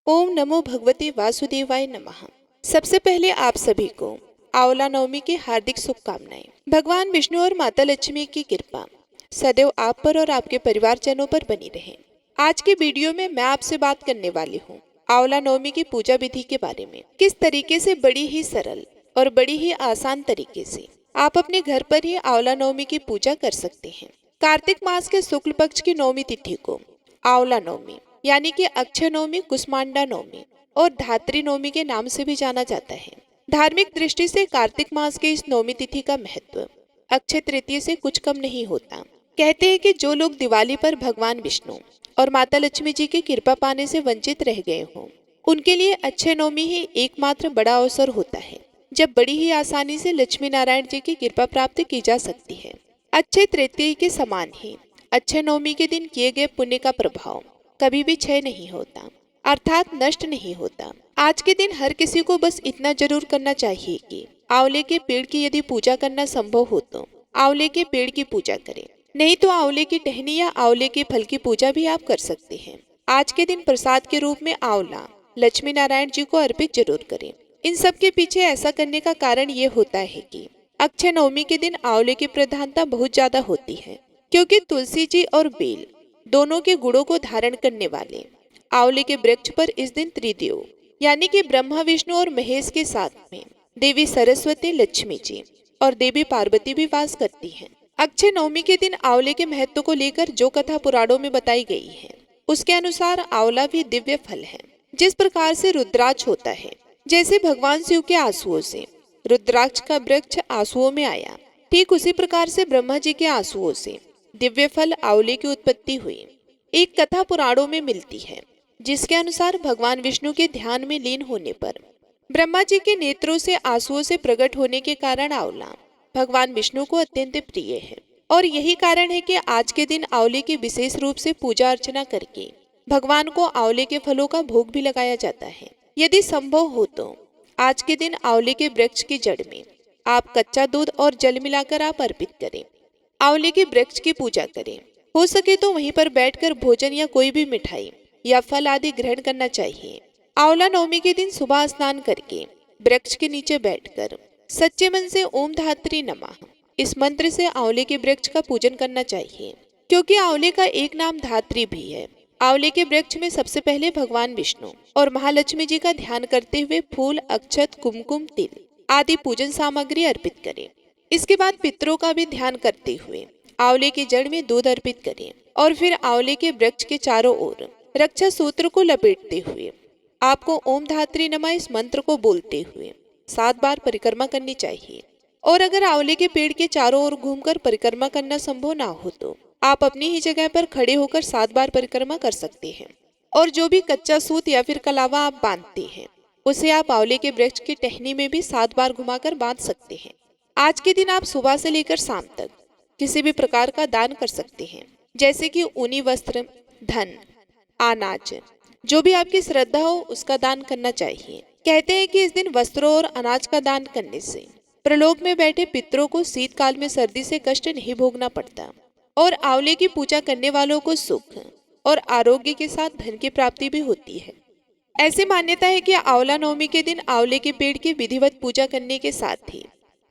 ओम नमो भगवते वासुदेवाय नमः। सबसे पहले आप सभी को आंवला नवमी की हार्दिक शुभकामनाएं। भगवान विष्णु और माता लक्ष्मी की कृपा सदैव आप पर और आपके परिवारजनों पर बनी रहे। आज के वीडियो में मैं आपसे बात करने वाली हूँ आंवला नवमी की पूजा विधि के बारे में। किस तरीके से बड़ी ही सरल और बड़ी ही आसान तरीके से आप अपने घर पर ही आंवला नवमी की पूजा कर सकते हैं। कार्तिक मास के शुक्ल पक्ष की नवमी तिथि को आंवला नवमी यानी कि अक्षय नवमी, कुष्मांडा नवमी और धात्री नवमी के नाम से भी जाना जाता है। धार्मिक दृष्टि से कार्तिक मास के इस नवमी तिथि का महत्व अक्षय तृतीया से कुछ कम नहीं होता। कहते हैं कि जो लोग दिवाली पर भगवान विष्णु और माता लक्ष्मी जी की कृपा पाने से वंचित रह गए हों, उनके लिए अक्षय नवमी ही एकमात्र बड़ा अवसर होता है जब बड़ी ही आसानी से लक्ष्मी नारायण जी की कृपा प्राप्त की जा सकती है। अक्षय तृतीया के समान ही अक्षय नवमी के दिन किए गए पुण्य का प्रभाव कभी भी क्षय नहीं होता, अर्थात नष्ट नहीं होता। आज के दिन हर किसी को बस इतना जरूर करना चाहिए कि आंवले के पेड़ की यदि पूजा करना संभव हो तो आंवले के पेड़ की पूजा करें, नहीं तो आंवले की टहनी या आंवले के फल की पूजा भी आप कर सकते हैं। आज के दिन प्रसाद के रूप में आंवला लक्ष्मी नारायण जी को अर्पित जरूर करें। इन सब के पीछे ऐसा करने का कारण ये होता है कि अक्षय नवमी के दिन आंवले की प्रधानता बहुत ज्यादा होती है, क्योंकि तुलसी जी और बेल दोनों के गुणों को धारण करने वाले आंवले के वृक्ष पर इस दिन त्रिदेव यानी कि ब्रह्मा, विष्णु और महेश के साथ में देवी सरस्वती, लक्ष्मी जी और देवी पार्वती भी वास करती हैं। अक्षय नवमी के दिन आंवले के महत्व को लेकर जो कथा पुराणों में बताई गई है, उसके अनुसार आंवला भी दिव्य फल है। जिस प्रकार से रुद्राक्ष होता है, जैसे भगवान शिव के आंसुओं से रुद्राक्ष का वृक्ष आंसुओं में आया, ठीक उसी प्रकार से ब्रह्मा जी के आंसुओं से दिव्य फल आंवले की उत्पत्ति हुई। एक कथा पुराणों में मिलती है जिसके अनुसार भगवान विष्णु के ध्यान में लीन होने पर ब्रह्मा जी के नेत्रों से आंसुओं से प्रकट होने के कारण आंवला भगवान विष्णु को अत्यंत प्रिय है। और यही कारण है कि आज के दिन आंवले की विशेष रूप से पूजा अर्चना करके भगवान को आंवले के फलों का भोग भी लगाया जाता है। यदि संभव हो तो आज के दिन आंवले के वृक्ष की जड़ में आप कच्चा दूध और जल मिलाकर आप अर्पित करें। आंवले के वृक्ष की पूजा करें। हो सके तो वहीं पर बैठकर भोजन या कोई भी मिठाई या फल आदि ग्रहण करना चाहिए। आंवला नवमी के दिन सुबह स्नान करके वृक्ष के नीचे बैठकर सच्चे मन से ओम धात्री नमः इस मंत्र से आंवले के वृक्ष का पूजन करना चाहिए, क्योंकि आंवले का एक नाम धात्री भी है। आंवले के वृक्ष में सबसे पहले भगवान विष्णु और महालक्ष्मी जी का ध्यान करते हुए फूल, अक्षत, कुमकुम, तिल आदि पूजन सामग्री अर्पित करें। इसके बाद पितरों का भी ध्यान करते हुए आंवले की जड़ में दूध अर्पित करें और फिर आंवले के वृक्ष के चारों ओर रक्षा सूत्र को लपेटते हुए आपको ओम धात्री नमः इस मंत्र को बोलते हुए 7 बार परिक्रमा करनी चाहिए। और अगर आंवले के पेड़ के चारों ओर घूमकर परिक्रमा करना संभव ना हो तो आप अपनी ही जगह पर खड़े होकर 7 बार परिक्रमा कर सकते हैं। और जो भी कच्चा सूत या फिर कलावा आप बांधते हैं, उसे आप आंवले के वृक्ष की टहनी में भी 7 बार घुमाकर बांध सकते हैं। आज के दिन आप सुबह से लेकर शाम तक किसी भी प्रकार का दान कर सकते हैं, जैसे कि ऊनी वस्त्र, धन, अनाज, जो भी आपकी श्रद्धा हो उसका दान करना चाहिए। कहते हैं कि इस दिन वस्त्रों और अनाज का दान करने से प्रलोक में बैठे पितरों को शीतकाल में सर्दी से कष्ट नहीं भोगना पड़ता और आंवले की पूजा करने वालों को सुख और आरोग्य के साथ धन की प्राप्ति भी होती है। ऐसी मान्यता है कि आंवला नवमी के दिन आंवले के पेड़ की विधिवत पूजा करने के साथ ही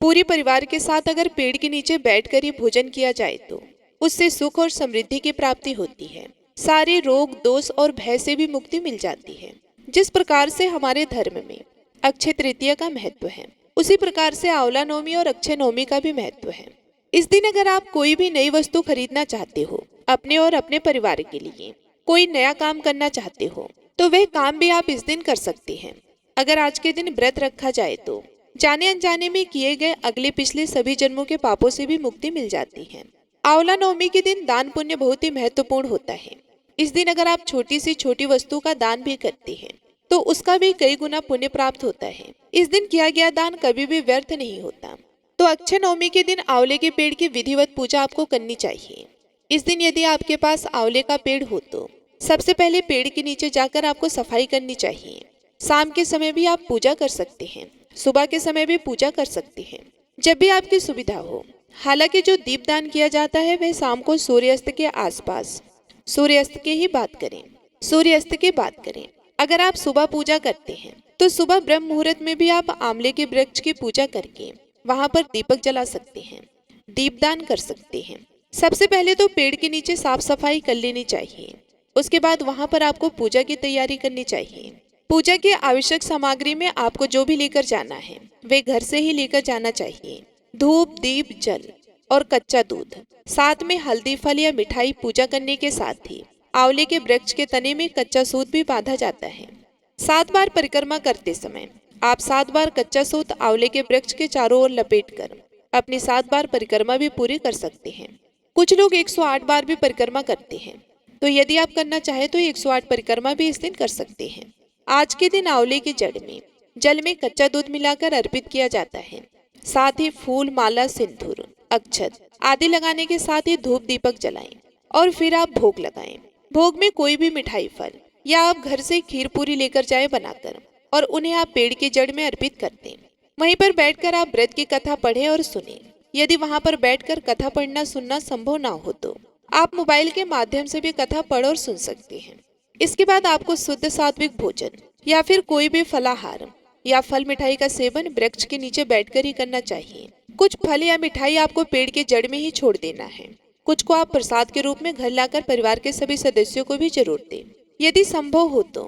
पूरी परिवार के साथ अगर पेड़ के नीचे बैठकर ही भोजन किया जाए तो उससे सुख और समृद्धि की प्राप्ति होती है। सारे रोग, दोष और भय से भी मुक्ति मिल जाती है। जिस प्रकार से हमारे धर्म में अक्षय तृतीया का महत्व है, उसी प्रकार से आंवला नवमी और अक्षय नवमी का भी महत्व है। इस दिन अगर आप कोई भी नई वस्तु खरीदना चाहते हो, अपने और अपने परिवार के लिए कोई नया काम करना चाहते हो, तो वह काम भी आप इस दिन कर सकते हैं। अगर आज के दिन व्रत रखा जाए तो जाने अनजाने में किए गए अगले पिछले सभी जन्मों के पापों से भी मुक्ति मिल जाती है। आंवला नवमी के दिन दान पुण्य बहुत ही महत्वपूर्ण होता है। इस दिन अगर आप छोटी से छोटी वस्तु का दान भी करते हैं तो उसका भी कई गुना पुण्य प्राप्त होता है। इस दिन किया गया दान कभी भी व्यर्थ नहीं होता। तो अक्षय नवमी के दिन आंवले के पेड़ की विधिवत पूजा आपको करनी चाहिए। इस दिन यदि आपके पास आंवले का पेड़ हो तो सबसे पहले पेड़ के नीचे जाकर आपको सफाई करनी चाहिए। शाम के समय भी आप पूजा कर सकते हैं, सुबह के समय भी पूजा कर सकते हैं, जब भी आपकी सुविधा हो। हालांकि जो दीपदान किया जाता है वह शाम को सूर्यास्त के आसपास, सूर्यास्त के बाद करें। अगर आप सुबह पूजा करते हैं तो सुबह ब्रह्म मुहूर्त में भी आप आंवले के वृक्ष की पूजा करके वहां पर दीपक जला सकते हैं, दीपदान कर सकते हैं। सबसे पहले तो पेड़ के नीचे साफ सफाई कर लेनी चाहिए। उसके बाद वहां पर आपको पूजा की तैयारी करनी चाहिए। पूजा की आवश्यक सामग्री में आपको जो भी लेकर जाना है वे घर से ही लेकर जाना चाहिए। धूप, दीप, जल और कच्चा दूध, साथ में हल्दी, फल या मिठाई। पूजा करने के साथ ही आंवले के वृक्ष के तने में कच्चा सूत भी बांधा जाता है। 7 बार परिक्रमा करते समय आप 7 बार कच्चा सूत आंवले के वृक्ष के चारों ओर लपेटकर अपनी 7 बार परिक्रमा भी पूरी कर सकते हैं। कुछ लोग 108 बार भी परिक्रमा करते हैं, तो यदि आप करना चाहे तो 108 परिक्रमा भी इस दिन कर सकते हैं। आज के दिन आंवले की जड़ में जल में कच्चा दूध मिलाकर अर्पित किया जाता है। साथ ही फूल, माला, सिंदूर, अक्षत आदि लगाने के साथ ही धूप दीपक जलाएं और फिर आप भोग लगाएं। भोग में कोई भी मिठाई, फल या आप घर से खीर पूरी लेकर जाए बनाकर और उन्हें आप पेड़ की जड़ में अर्पित कर दें। वहीं पर बैठकर आप व्रत की कथा पढ़ें और सुनें। यदि वहां पर बैठकर कथा पढ़ना सुनना संभव ना हो तो आप मोबाइल के माध्यम से भी कथा पढ़ और सुन सकते हैं। इसके बाद आपको शुद्ध सात्विक भोजन या फिर कोई भी फलाहार या फल मिठाई का सेवन वृक्ष के नीचे बैठकर ही करना चाहिए। कुछ फल या मिठाई आपको पेड़ के जड़ में ही छोड़ देना है। कुछ को आप प्रसाद के रूप में घर लाकर परिवार के सभी सदस्यों को भी जरूर दें। यदि संभव हो तो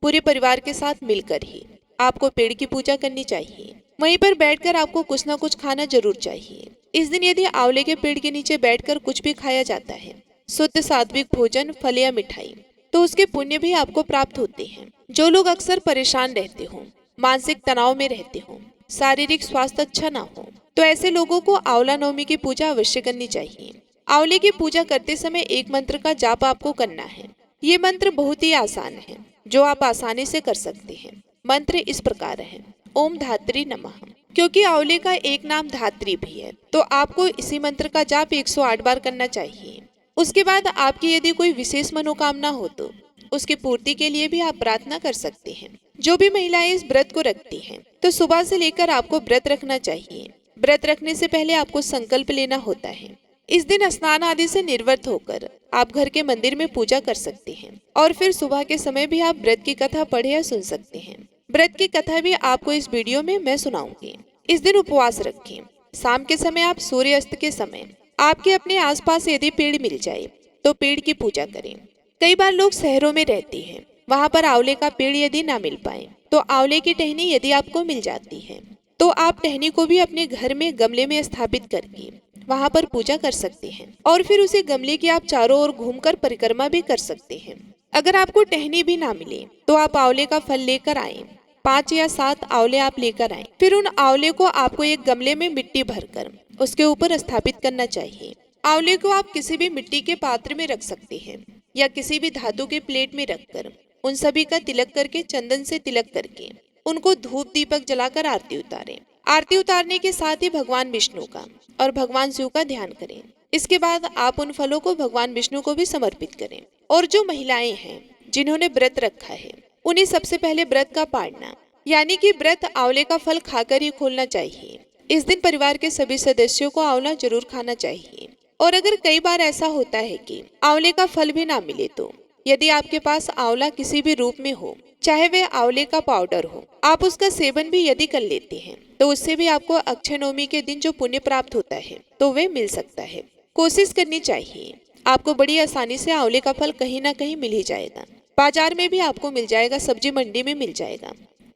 पूरे परिवार के साथ मिलकर ही आपको पेड़ की पूजा करनी चाहिए। वहीं पर बैठकर आपको कुछ ना कुछ खाना जरूर चाहिए। इस दिन यदि आंवले के पेड़ के नीचे बैठकर कुछ भी खाया जाता है, शुद्ध सात्विक भोजन, फल या मिठाई, तो उसके पुण्य भी आपको प्राप्त होते हैं। जो लोग अक्सर परेशान रहते हो, मानसिक तनाव में रहते हो, शारीरिक स्वास्थ्य अच्छा ना हो, तो ऐसे लोगों को आंवला नवमी की पूजा अवश्य करनी चाहिए। आंवले की पूजा करते समय एक मंत्र का जाप आपको करना है। ये मंत्र बहुत ही आसान है, जो आप आसानी से कर सकते हैं। मंत्र इस प्रकार है: ओम धात्री नमः। क्योंकि आंवले का एक नाम धात्री भी है, तो आपको इसी मंत्र का जाप 108 बार करना चाहिए। उसके बाद आपकी यदि कोई विशेष मनोकामना हो तो उसकी पूर्ति के लिए भी आप प्रार्थना कर सकते हैं। जो भी महिलाएं इस व्रत को रखती हैं, तो सुबह से लेकर आपको व्रत रखना चाहिए। व्रत रखने से पहले आपको संकल्प लेना होता है। इस दिन स्नान आदि से निर्वृत्त होकर आप घर के मंदिर में पूजा कर सकते हैं और फिर सुबह के समय भी आप व्रत की कथा पढ़े या सुन सकते हैं। व्रत की कथा भी आपको इस वीडियो में मैं सुनाऊंगी। इस दिन उपवास रखें। शाम के समय आप सूर्यास्त के समय आपके अपने आसपास यदि पेड़ मिल जाए तो पेड़ की पूजा करें। कई बार लोग शहरों में रहते हैं, वहां पर आंवले का पेड़ यदि ना मिल पाए तो आंवले की टहनी यदि आपको मिल जाती है तो आप टहनी को भी अपने घर में गमले में स्थापित करके वहां पर पूजा कर सकते हैं और फिर उसी गमले की आप चारों ओर घूमकर परिक्रमा भी कर सकते हैं। अगर आपको टहनी भी ना मिले तो आप आंवले का फल लेकर आए। 5 या 7 आंवले आप लेकर आए। फिर उन आंवले को आपको एक गमले में मिट्टी भरकर उसके ऊपर स्थापित करना चाहिए। आंवले को आप किसी भी मिट्टी के पात्र में रख सकते हैं या किसी भी धातु के प्लेट में रखकर उन सभी का तिलक करके, चंदन से तिलक करके उनको धूप दीपक जलाकर आरती उतारें। आरती उतारने के साथ ही भगवान विष्णु का और भगवान शिव का ध्यान करें। इसके बाद आप उन फलों को भगवान विष्णु को भी समर्पित करें। और जो महिलाएं हैं जिन्होंने व्रत रखा है, उन्हें सबसे पहले व्रत का पाड़ना यानी कि व्रत आंवले का फल खाकर ही खोलना चाहिए। इस दिन परिवार के सभी सदस्यों को आंवला जरूर खाना चाहिए। और अगर कई बार ऐसा होता है कि आंवले का फल भी ना मिले तो यदि आपके पास आंवला किसी भी रूप में हो, चाहे वह आंवले का पाउडर हो, आप उसका सेवन भी यदि कर लेते हैं तो उससे भी आपको अक्षय नवमी के दिन जो पुण्य प्राप्त होता है तो वे मिल सकता है। कोशिश करनी चाहिए। आपको बड़ी आसानी से आंवले का फल कहीं ना कहीं मिल ही जाएगा। बाजार में भी आपको मिल जाएगा, सब्जी मंडी में मिल जाएगा,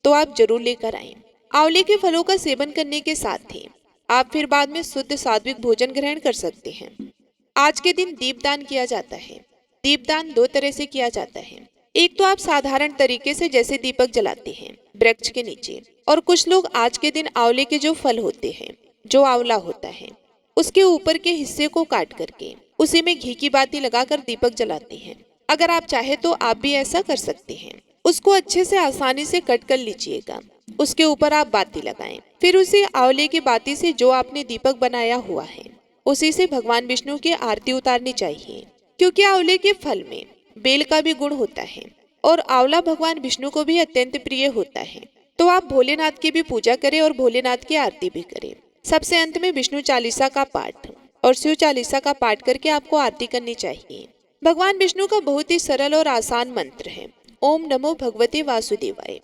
तो आप जरूर लेकर आए। आंवले के फलों का सेवन करने के साथ ही आप फिर बाद में शुद्ध सात्विक भोजन ग्रहण कर सकते हैं। आज के दिन दीपदान किया जाता है। दीपदान 2 तरह से किया जाता है। एक तो आप साधारण तरीके से जैसे दीपक जलाते हैं वृक्ष के नीचे, और कुछ लोग आज के दिन आंवले के जो फल होते हैं, जो आंवला होता है, उसके ऊपर के हिस्से को काट करके उसी में घी की बाती लगाकर दीपक जलाते हैं। अगर आप चाहे तो आप भी ऐसा कर सकते हैं। उसको अच्छे से आसानी से कट कर लीजिएगा। उसके ऊपर आप बाती लगाएं। फिर उसी आंवले की बाती से जो आपने दीपक बनाया हुआ है उसी से भगवान विष्णु की आरती उतारनी चाहिए। क्योंकि आंवले के फल में बेल का भी गुण होता है और आंवला भगवान विष्णु को भी अत्यंत प्रिय होता है। तो आप भोलेनाथ की भी पूजा करें और भोलेनाथ की आरती भी करें। सबसे अंत में विष्णु चालीसा का पाठ और शिव चालीसा का पाठ करके आपको आरती करनी चाहिए। भगवान विष्णु का बहुत ही सरल और आसान मंत्र है ओम नमो भगवते वासुदेवाय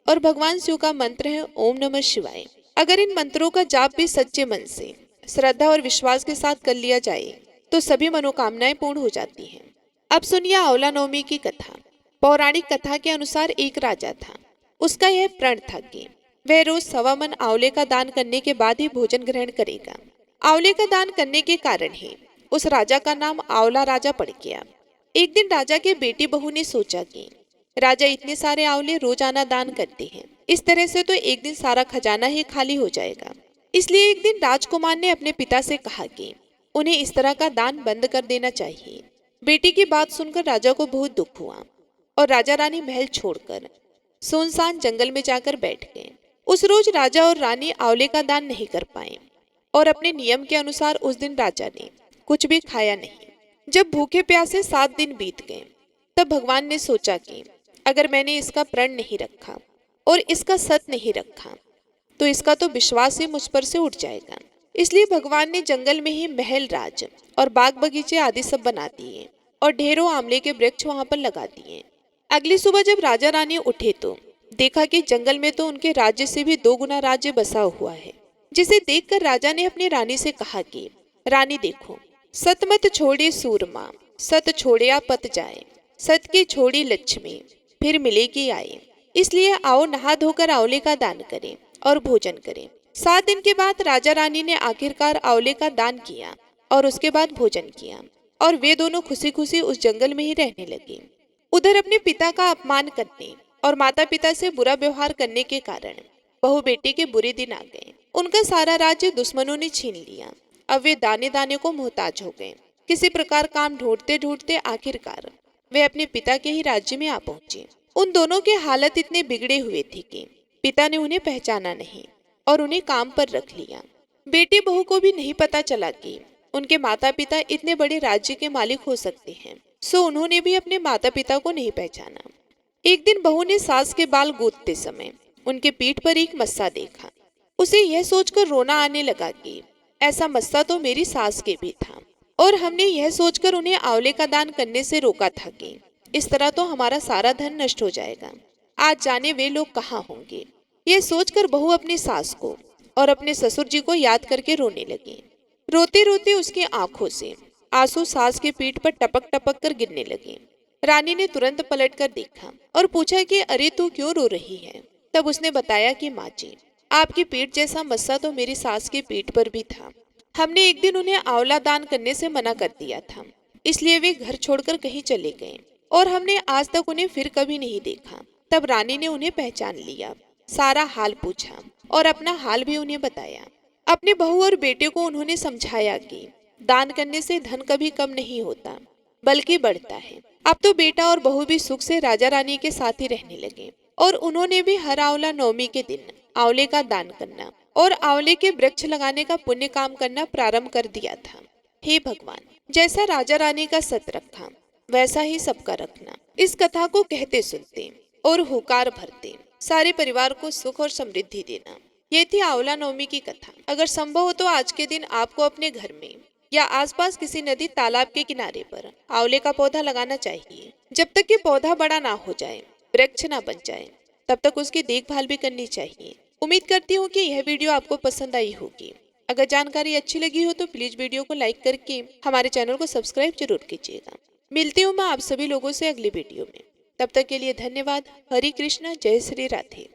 और भगवान शिव का मंत्र है ओम नमः शिवाय। अगर इन मंत्रों का जाप भी सच्चे मन से, श्रद्धा और विश्वास के साथ कर लिया जाए तो सभी मनोकामनाएं पूर्ण हो जाती हैं। अब सुनिए आंवला नवमी की कथा। पौराणिक कथा के अनुसार एक राजा था। उसका यह प्रण था कि वह रोज 1.25 मन आंवले का दान करने के बाद ही भोजन ग्रहण करेगा। आंवले का दान करने के कारण ही उस राजा का नाम आंवला राजा पड़ गया। एक दिन राजा के बेटी बहू ने सोचा कि राजा इतने सारे आंवले रोजाना दान करते हैं, इस तरह से तो एक दिन सारा खजाना ही खाली हो जाएगा। इसलिए एक दिन राजकुमार ने अपने पिता से कहा कि उन्हें इस तरह का दान बंद कर देना चाहिए। बेटी की बात सुनकर राजा को बहुत दुख हुआ और राजा रानी महल छोड़कर सुनसान जंगल में जाकर बैठ गए। उस रोज राजा और रानी आंवले का दान नहीं कर पाए और अपने नियम के अनुसार उस दिन राजा ने कुछ भी खाया नहीं। जब भूखे प्यासे 7 दिन बीत गए तब भगवान ने सोचा कि अगर मैंने इसका प्रण नहीं रखा और इसका सत नहीं रखा तो इसका तो विश्वास ही मुझ पर से उठ जाएगा। इसलिए भगवान ने जंगल में ही महल राज और बाग बगीचे आदि सब बना दिए और ढेरों आंवले के वृक्ष वहां पर लगा दिए। अगली सुबह जब राजा रानी उठे तो देखा कि जंगल में तो उनके राज्य से भी 2 गुना राज्य बसा हुआ है, जिसे देखकर राजा ने अपनी रानी से कहा कि रानी देखो, सत मत छोड़े सूरमा, सत छोड़िया पत जाए, सत की छोड़ी लक्ष्मी फिर मिलेगी आए। इसलिए आओ नहा धोकर आंवले का दान करें और भोजन करें। 7 दिन के बाद राजा रानी ने आखिरकार आंवले का दान किया और उसके बाद भोजन किया और वे दोनों खुशी खुशी उस जंगल में ही रहने लगे। उधर अपने पिता का अपमान करने और माता पिता से बुरा व्यवहार करने के कारण बहू बेटी के बुरे दिन आ गए। उनका सारा राज्य दुश्मनों ने छीन लिया। अब वे दाने दाने को मोहताज हो गए। किसी प्रकार काम ढूंढते ढूंढते आखिरकार वे अपने पिता के ही राज्य में आ पहुंचे। उन दोनों की हालत इतने बिगड़े हुए थी कि पिता ने उन्हें पहचाना नहीं और उन्हें काम पर रख लिया। बेटी बहू को भी नहीं पता चला कि उनके माता पिता इतने बड़े राज्य के मालिक हो सकते हैं, सो उन्होंने भी अपने माता पिता को नहीं पहचाना। एक दिन बहू ने सास के बाल गूंथते समय उनके पीठ पर एक मस्सा देखा। उसे यह सोचकर रोना आने लगा कि ऐसा मस्सा तो मेरी सास के भी था और हमने यह सोचकर उन्हें आंवले का दान करने से रोका था कि इस तरह तो हमारा सारा धन नष्ट हो जाएगा। आज जाने वे लोग कहाँ होंगे। यह सोचकर बहू अपनी सास को और अपने ससुर जी को याद करके रोने लगी। रोते रोते उसकी आंखों से आंसू सास के पीठ पर टपक टपक कर गिरने लगे। रानी ने तुरंत पलट कर देखा और पूछा कि अरे तू क्यों रो रही है। तब उसने बताया कि माँ जी, आपकी पीठ जैसा मस्सा तो मेरी सास की पीठ पर भी था। हमने एक दिन उन्हें आंवला दान करने से मना कर दिया था, इसलिए वे घर छोड़कर कहीं चले गए और हमने आज तक उन्हें फिर कभी नहीं देखा। तब रानी ने उन्हें पहचान लिया, सारा हाल पूछा और अपना हाल भी उन्हें बताया। अपने बहू और बेटे को उन्होंने समझाया कि दान करने से धन कभी कम नहीं होता बल्कि बढ़ता है। अब तो बेटा और बहू भी सुख से राजा रानी के साथ ही रहने लगे और उन्होंने भी हर आंवला नवमी के दिन आंवले का दान करना और आंवले के वृक्ष लगाने का पुण्य काम करना प्रारंभ कर दिया था। हे भगवान, जैसा राजा रानी का सत रखा वैसा ही सबका रखना। इस कथा को कहते सुनते और हुकार भरते सारे परिवार को सुख और समृद्धि देना। ये थी आंवला नवमी की कथा। अगर संभव हो तो आज के दिन आपको अपने घर में या आसपास किसी नदी तालाब के किनारे पर आंवले का पौधा लगाना चाहिए। जब तक कि पौधा बड़ा ना हो जाए, वृक्ष ना बन जाए, तब तक उसकी देखभाल भी करनी चाहिए। उम्मीद करती हूँ कि यह वीडियो आपको पसंद आई होगी। अगर जानकारी अच्छी लगी हो तो प्लीज वीडियो को लाइक करके हमारे चैनल को सब्सक्राइब जरूर कीजिएगा। मिलती हूँ मैं आप सभी लोगों से अगली वीडियो में। तब तक के लिए धन्यवाद। हरे कृष्णा, जय श्री राधे।